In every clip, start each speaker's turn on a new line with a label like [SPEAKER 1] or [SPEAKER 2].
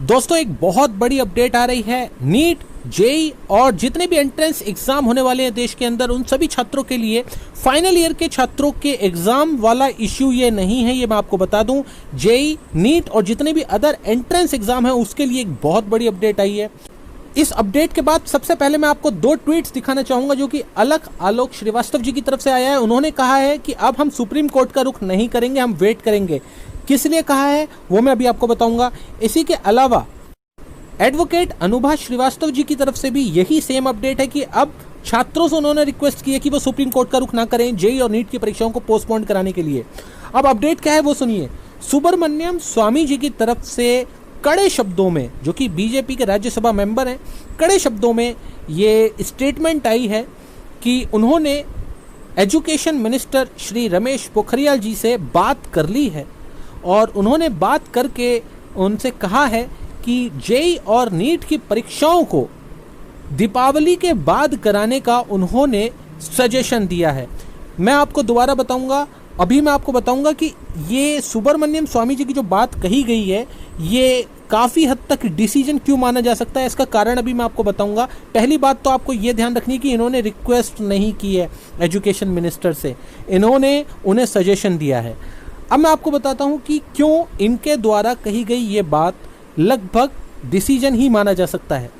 [SPEAKER 1] दोस्तों एक बहुत बड़ी अपडेट आ रही है। नीट, जेई और जितने भी एंट्रेंस एग्जाम होने वाले हैं देश के अंदर, उन सभी छात्रों के लिए फाइनल ईयर के छात्रों के एग्जाम वाला इश्यू ये नहीं है, ये मैं आपको बता दूं। जेई, नीट और जितने भी अदर एंट्रेंस एग्जाम है उसके लिए एक बहुत बड़ी अपडेट आई है। इस अपडेट के बाद सबसे पहले मैं आपको दो ट्वीट्स दिखाना चाहूंगा जो कि अलख आलोक श्रीवास्तव जी की तरफ से आया है। उन्होंने कहा है कि अब हम सुप्रीम कोर्ट का रुख नहीं करेंगे, हम वेट करेंगे। किस लिए कहा है वो मैं अभी आपको बताऊंगा। इसी के अलावा एडवोकेट अनुभा श्रीवास्तव जी की तरफ से भी यही सेम अपडेट है कि अब छात्रों से उन्होंने रिक्वेस्ट की है कि वो सुप्रीम कोर्ट का रुख ना करें जेई और नीट की परीक्षाओं को पोस्टपोन कराने के लिए। अब अपडेट क्या है वो सुनिए। सुब्रमण्यम स्वामी जी की तरफ से कड़े शब्दों में, जो कि बीजेपी के राज्यसभा मेंबर हैं, कड़े शब्दों में ये स्टेटमेंट आई है कि उन्होंने एजुकेशन मिनिस्टर श्री रमेश पोखरियाल जी से बात कर ली है और उन्होंने बात करके उनसे कहा है कि जेई और नीट की परीक्षाओं को दीपावली के बाद कराने का उन्होंने सजेशन दिया है। मैं आपको दोबारा बताऊंगा, अभी मैं आपको बताऊंगा कि ये सुब्रमण्यम स्वामी जी की जो बात कही गई है ये काफ़ी हद तक डिसीजन क्यों माना जा सकता है, इसका कारण अभी मैं आपको बताऊंगा। पहली बात तो आपको ये ध्यान रखनी है कि इन्होंने रिक्वेस्ट नहीं की है एजुकेशन मिनिस्टर से, इन्होंने उन्हें सजेशन दिया है। अब मैं आपको बताता हूँ कि क्यों इनके द्वारा कही गई ये बात लगभग डिसीजन ही माना जा सकता है।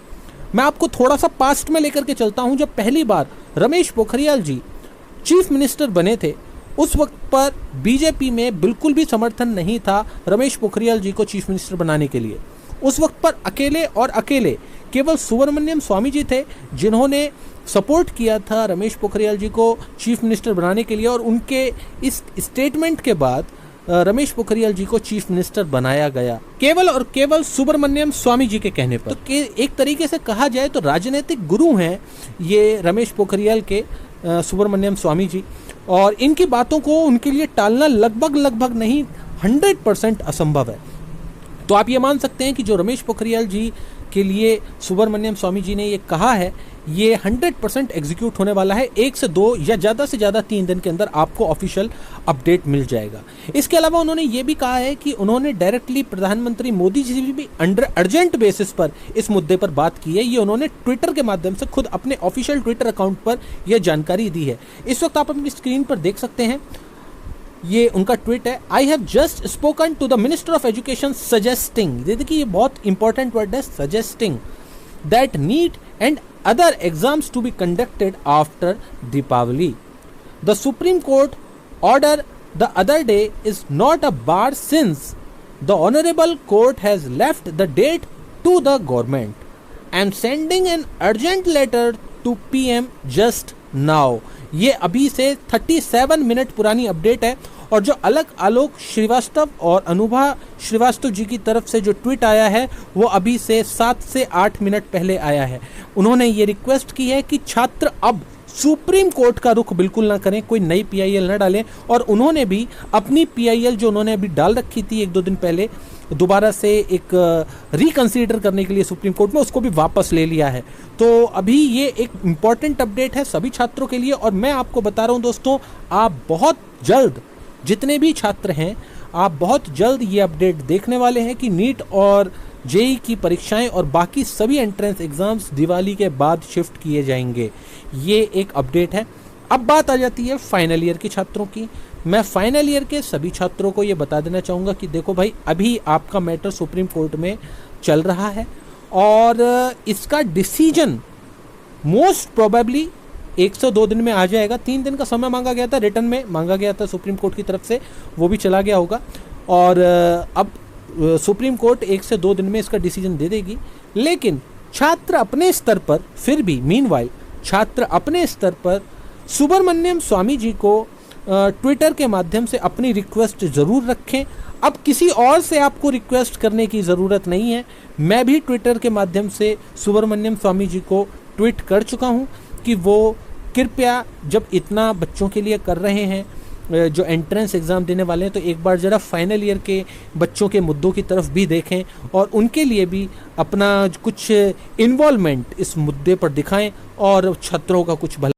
[SPEAKER 1] मैं आपको थोड़ा सा पास्ट में लेकर के चलता हूँ। जब पहली बार रमेश पोखरियाल जी चीफ मिनिस्टर बने थे उस वक्त पर बीजेपी में बिल्कुल भी समर्थन नहीं था रमेश पोखरियाल जी को चीफ मिनिस्टर बनाने के लिए। उस वक्त पर अकेले केवल सुब्रमण्यम स्वामी जी थे जिन्होंने सपोर्ट किया था रमेश पोखरियाल जी को चीफ मिनिस्टर बनाने के लिए, और उनके इस स्टेटमेंट के बाद रमेश पोखरियाल जी को चीफ मिनिस्टर बनाया गया केवल और केवल सुब्रमण्यम स्वामी जी के कहने पर। तो एक तरीके से कहा जाए तो राजनीतिक गुरु हैं ये रमेश पोखरियाल के सुब्रमण्यम स्वामी जी, और इनकी बातों को उनके लिए टालना लगभग नहीं 100% असंभव है। तो आप ये मान सकते हैं कि जो रमेश पोखरियाल जी के लिए सुब्रमण्यम स्वामी जी ने ये कहा है ये 100% एग्जीक्यूट होने वाला है। 1 से 2 या ज़्यादा से ज़्यादा 3 दिन के अंदर आपको ऑफिशियल अपडेट मिल जाएगा। इसके अलावा उन्होंने ये भी कहा है कि उन्होंने डायरेक्टली प्रधानमंत्री मोदी जी से भी अंडर अर्जेंट बेसिस पर इस मुद्दे पर बात की है। ये उन्होंने ट्विटर के माध्यम से खुद अपने ऑफिशियल ट्विटर अकाउंट पर यह जानकारी दी है। इस वक्त आप अपनी स्क्रीन पर देख सकते हैं, ये उनका ट्वीट है। I have just spoken to the minister of education suggesting, देखिए ये बहुत इंपॉर्टेंट वर्ड है, suggesting that NEET and other exams to be conducted after Deepavali. The Supreme Court order the other day is not a bar since the Honorable Court has left the date to the government. I am sending an urgent letter to PM just now. ये अभी से 37 minute पुरानी update है, और जो अलख आलोक श्रीवास्तव और अनुभा श्रीवास्तव जी की तरफ से जो ट्वीट आया है वो अभी से 7 से 8 मिनट पहले आया है। उन्होंने ये रिक्वेस्ट की है कि छात्र अब सुप्रीम कोर्ट का रुख बिल्कुल ना करें, कोई नई PIL ना डालें, और उन्होंने भी अपनी PIL जो उन्होंने अभी डाल रखी थी 1-2 दिन पहले दोबारा से एक रिकंसीडर करने के लिए सुप्रीम कोर्ट में, उसको भी वापस ले लिया है। तो अभी ये एक इम्पॉर्टेंट अपडेट है सभी छात्रों के लिए, और मैं आपको बता रहा हूँ दोस्तों, आप बहुत जल्द, जितने भी छात्र हैं आप बहुत जल्द ये अपडेट देखने वाले हैं कि नीट और जेई की परीक्षाएं और बाकी सभी एंट्रेंस एग्जाम्स दिवाली के बाद शिफ्ट किए जाएंगे। ये एक अपडेट है। अब बात आ जाती है फाइनल ईयर के छात्रों की। मैं फाइनल ईयर के सभी छात्रों को ये बता देना चाहूँगा कि देखो भाई, अभी आपका मैटर सुप्रीम कोर्ट में चल रहा है और इसका डिसीजन मोस्ट प्रोबेबली 102 दिन में आ जाएगा। 3 दिन का समय मांगा गया था, रिटर्न में मांगा गया था सुप्रीम कोर्ट की तरफ से, वो भी चला गया होगा, और अब सुप्रीम कोर्ट 1 से 2 दिन में इसका डिसीजन दे देगी। लेकिन छात्र अपने स्तर पर, फिर भी मीनवाइल छात्र अपने स्तर पर सुब्रमण्यम स्वामी जी को ट्विटर के माध्यम से अपनी रिक्वेस्ट ज़रूर रखें। अब किसी और से आपको रिक्वेस्ट करने की ज़रूरत नहीं है। मैं भी ट्विटर के माध्यम से सुब्रमण्यम स्वामी जी को ट्वीट कर चुका हूँ कि वो कृपया, जब इतना बच्चों के लिए कर रहे हैं जो एंट्रेंस एग्ज़ाम देने वाले हैं, तो एक बार ज़रा फाइनल ईयर के बच्चों के मुद्दों की तरफ भी देखें और उनके लिए भी अपना कुछ इन्वॉल्वमेंट इस मुद्दे पर दिखाएं और छात्रों का कुछ भला